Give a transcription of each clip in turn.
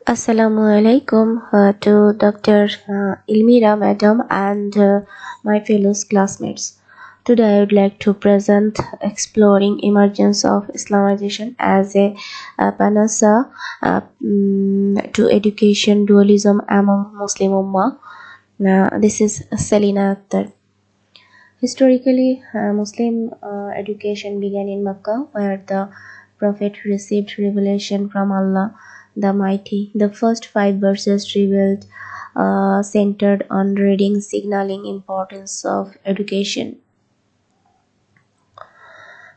Assalamualaikum to Dr. Ilmira Madam and my fellow classmates. Today I would like to present exploring emergence of Islamization as a panacea to education dualism among Muslim ummah. This is Selina Akhtar. Historically, Muslim education began in Mecca, where the Prophet received revelation from Allah the Mighty. The first five verses revealed centered on reading, signaling importance of education.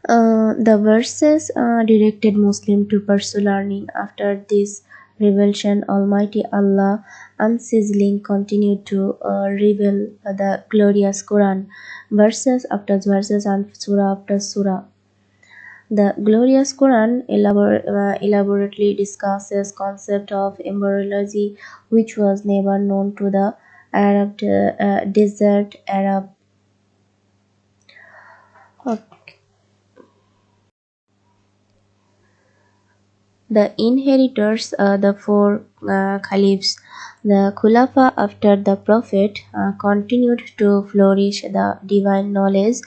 The verses directed Muslim to pursue learning. After this revelation, Almighty Allah unceasingly continued to reveal the glorious Quran, verses after verses and surah after surah. The glorious Quran elaborately discusses concept of embryology, which was never known to the Arab desert Arab. The inheritors, the four caliphs, the Khulafa after the Prophet, continued to flourish the divine knowledge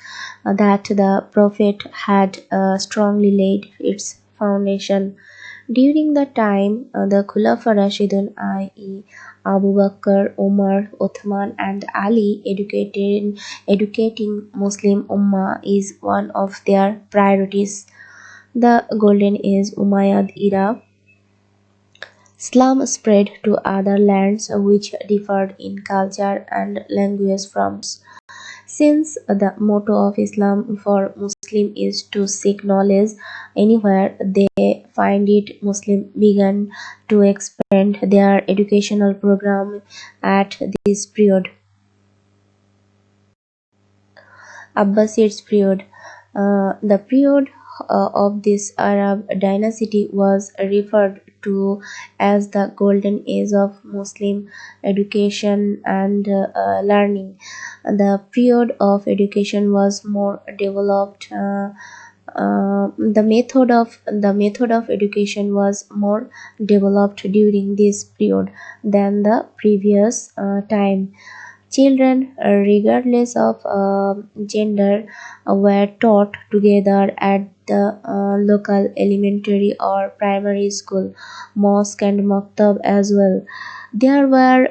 that the Prophet had strongly laid its foundation. During the time, the Khulafa Rashidun, i.e., Abu Bakr, Umar, Uthman, and Ali, educating Muslim Ummah is one of their priorities. The Golden Age Umayyad era, Islam spread to other lands which differed in culture and language from. Since the motto of Islam for Muslim is to seek knowledge anywhere they find it, Muslims began to expand their educational program at this period. Abbasid period. The period of this Arab dynasty was referred to as the Golden Age of Muslim education and learning. The period of education was more developed. The method of education was more developed during this period than the previous time. Children, regardless of gender, were taught together at the local elementary or primary school, mosque and maktab as well. There were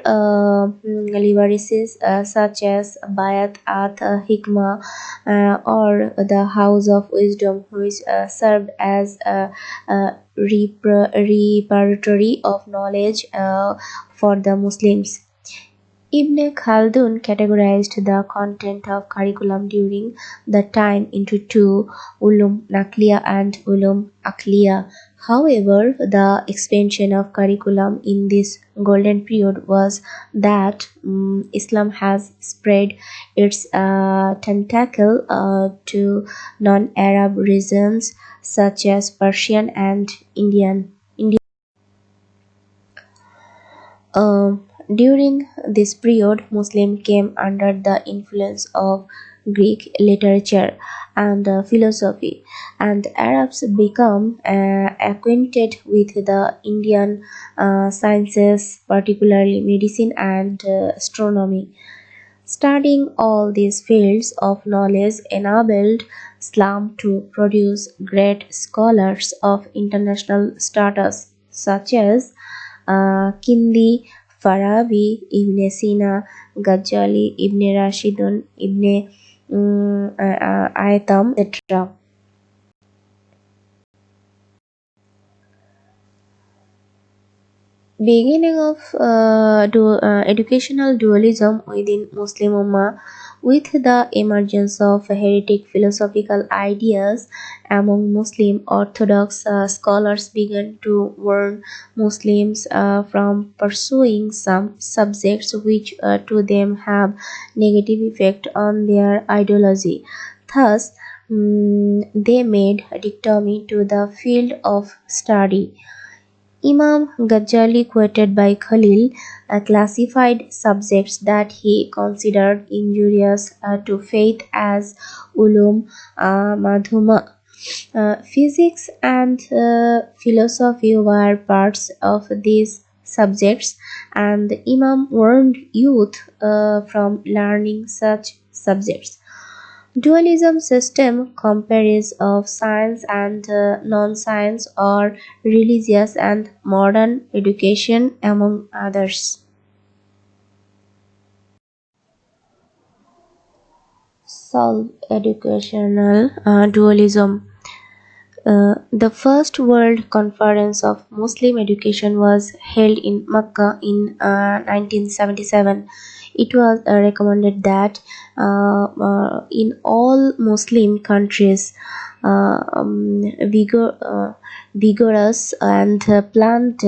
literacies such as Bayat at Hikmah or the House of Wisdom, which served as a repertory of knowledge for the Muslims. Ibn Khaldun categorized the content of curriculum during the time into two, ulum nakliya and ulum akliya. However, the expansion of curriculum in this golden period was that Islam has spread its tentacle to non-Arab regions such as Persian and Indian. During this period, Muslims came under the influence of Greek literature and philosophy, and Arabs became acquainted with the Indian sciences, particularly medicine and astronomy. Studying all these fields of knowledge enabled Islam to produce great scholars of international status, such as Kindi, Farabi, Ibn Sina, Ghazali, Ibn Rashidun, Ibn Aytham, etc. Beginning of educational dualism within Muslim Ummah, with the emergence of heretic philosophical ideas among Muslim Orthodox scholars began to warn Muslims from pursuing some subjects which to them have negative effect on their ideology. Thus, they made a dichotomy to the field of study. Imam Ghazali, quoted by Khalil, classified subjects that he considered injurious to faith as ulum madhuma. Physics and philosophy were parts of these subjects, and the Imam warned youth from learning such subjects. Dualism system compares of science and non-science or religious and modern education among others. Solve educational dualism. The First World Conference of Muslim Education was held in Mecca in 1977. It was recommended that in all Muslim countries, vigorous and planned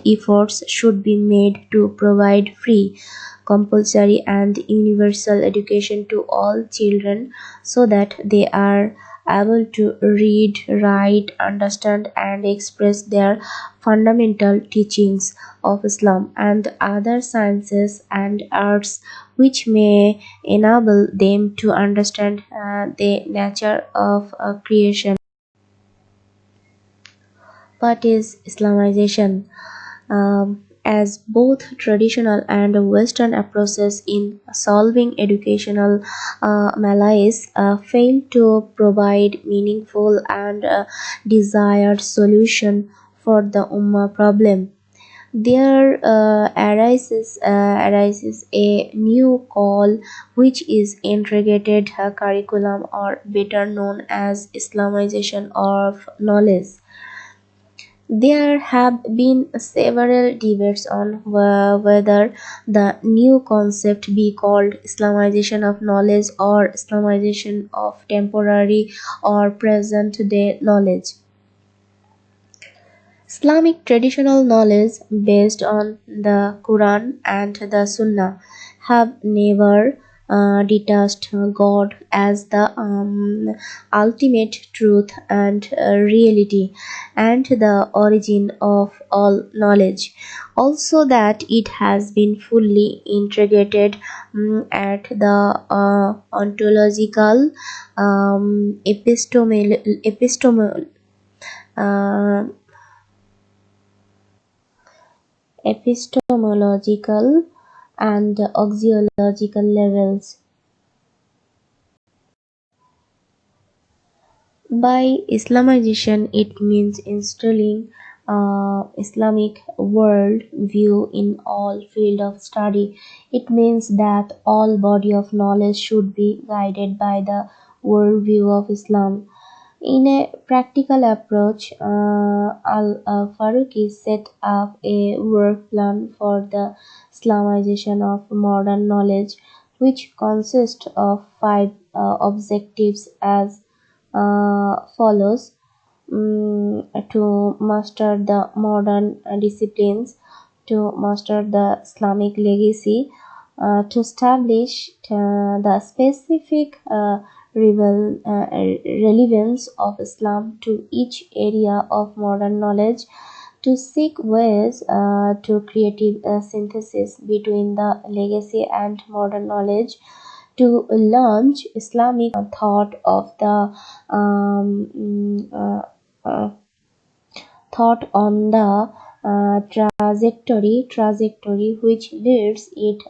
efforts should be made to provide free, compulsory, and universal education to all children so that they are able to read, write, understand, and express their fundamental teachings of Islam and other sciences and arts, which may enable them to understand the nature of creation. What is Islamization? As both traditional and Western approaches in solving educational malaise fail to provide meaningful and desired solution for the ummah problem. There arises a new call, which is integrated curriculum, or better known as Islamization of knowledge. There have been several debates on whether the new concept be called Islamization of knowledge or Islamization of temporary or present day knowledge. Islamic traditional knowledge based on the Quran and the Sunnah have never detached God as the ultimate truth and reality and the origin of all knowledge. Also, that it has been fully integrated at the ontological, uh, epistemological and axiological levels. By Islamization, it means instilling Islamic world view in all field of study. It means that all body of knowledge should be guided by the worldview of Islam. In a practical approach, Al-Faruqi set up a work plan for the Islamization of modern knowledge, which consists of five objectives as follows: to master the modern disciplines, to master the Islamic legacy, to establish the specific relevance of Islam to each area of modern knowledge, to seek ways to creative synthesis between the legacy and modern knowledge, to launch Islamic thought of the thought on the trajectory which leads it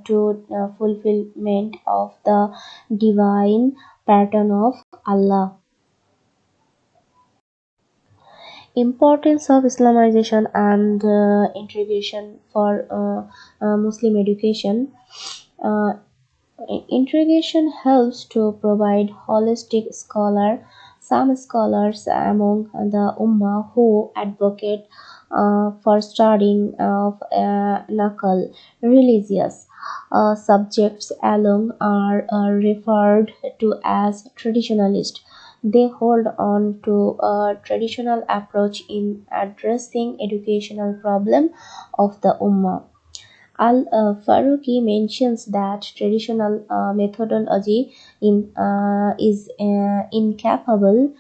to fulfillment of the divine pattern of Allah. Importance of Islamization and integration for Muslim education. Uh, Integration helps to provide holistic scholar. Some scholars among the ummah who advocate for studying of nakal religious subjects alone are referred to as traditionalist. They hold on to a traditional approach in addressing educational problem of the ummah. Al-Faruqi mentions that traditional methodology is incapable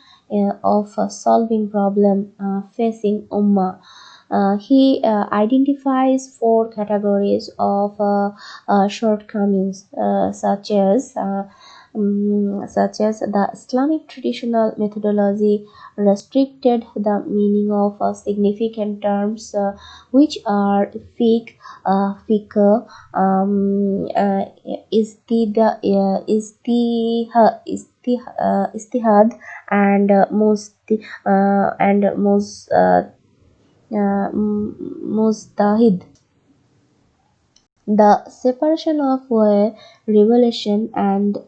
of solving problem facing ummah. He identifies four categories of shortcomings, such as such as the Islamic traditional methodology restricted the meaning of significant terms which are fiqh, uh, istihad, and mustahid. The separation of revelation and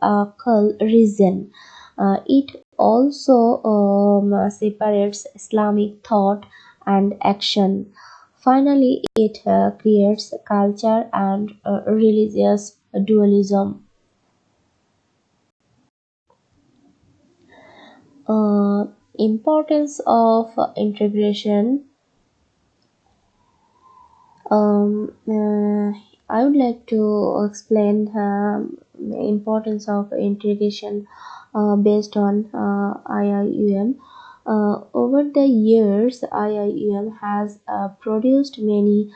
reason. It also separates Islamic thought and action. Finally, it creates culture and religious dualism. Uh, Importance of integration. I would like to explain the importance of integration based on IIUM. Over the years, IIUM has produced many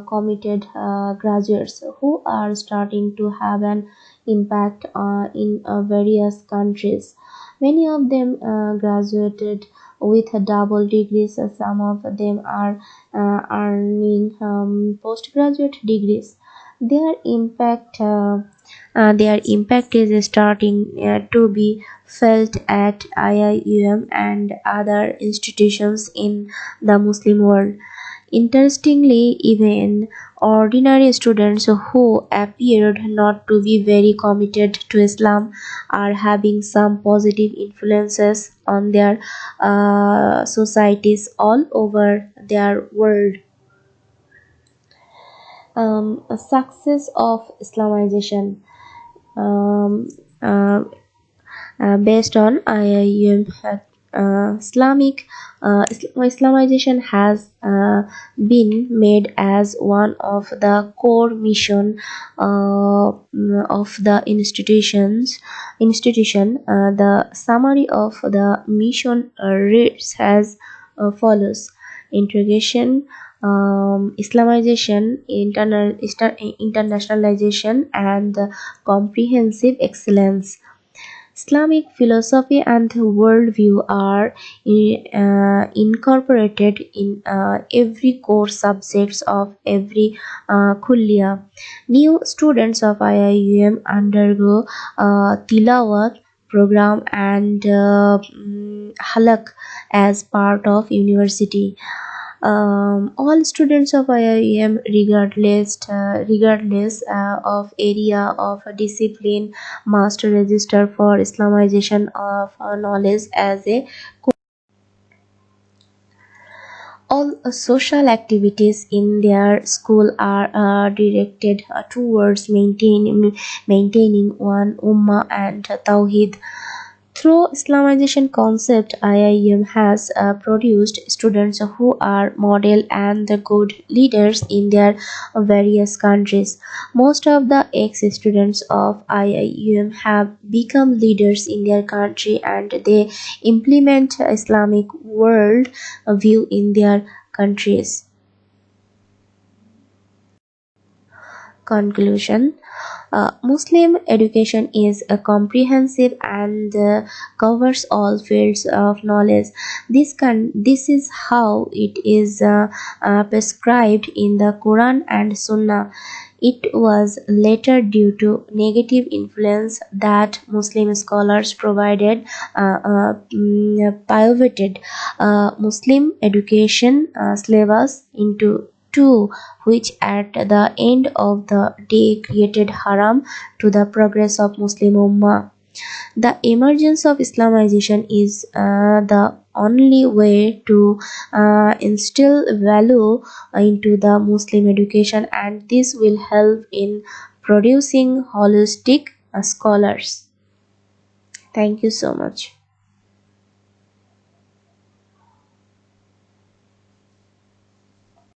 committed graduates who are starting to have an impact in various countries. Many of them graduated with double degrees. Some of them are earning postgraduate degrees. Their impact is starting to be felt at IIUM and other institutions in the Muslim world. Interestingly, even ordinary students who appeared not to be very committed to Islam are having some positive influences on their societies all over their world. Success of Islamization. Um, uh, Based on IIM, Islamization has been made as one of the core mission of the institution. The summary of the mission reads as follows: integration, Islamization, internationalization, and comprehensive excellence. Islamic philosophy and worldview are incorporated in every core subjects of every kulliyah. New students of IIUM undergo tilawat program and halak as part of university. All students of IIM, regardless of area of discipline, must register for Islamization of knowledge as a all social activities in their school are directed towards maintaining one ummah and tawhid. Through Islamization concept, IIM has produced students who are model and the good leaders in their various countries. Most of the ex-students of IIM have become leaders in their country and they implement Islamic world view in their countries. Conclusion. Muslim education is comprehensive and covers all fields of knowledge. This is how it is prescribed in the Quran and Sunnah. It was later due to negative influence that Muslim scholars pivoted Muslim education syllabus into two, which at the end of the day created harm to the progress of Muslim Ummah. The emergence of Islamization is the only way to instill value into the Muslim education, and this will help in producing holistic scholars. Thank you so much.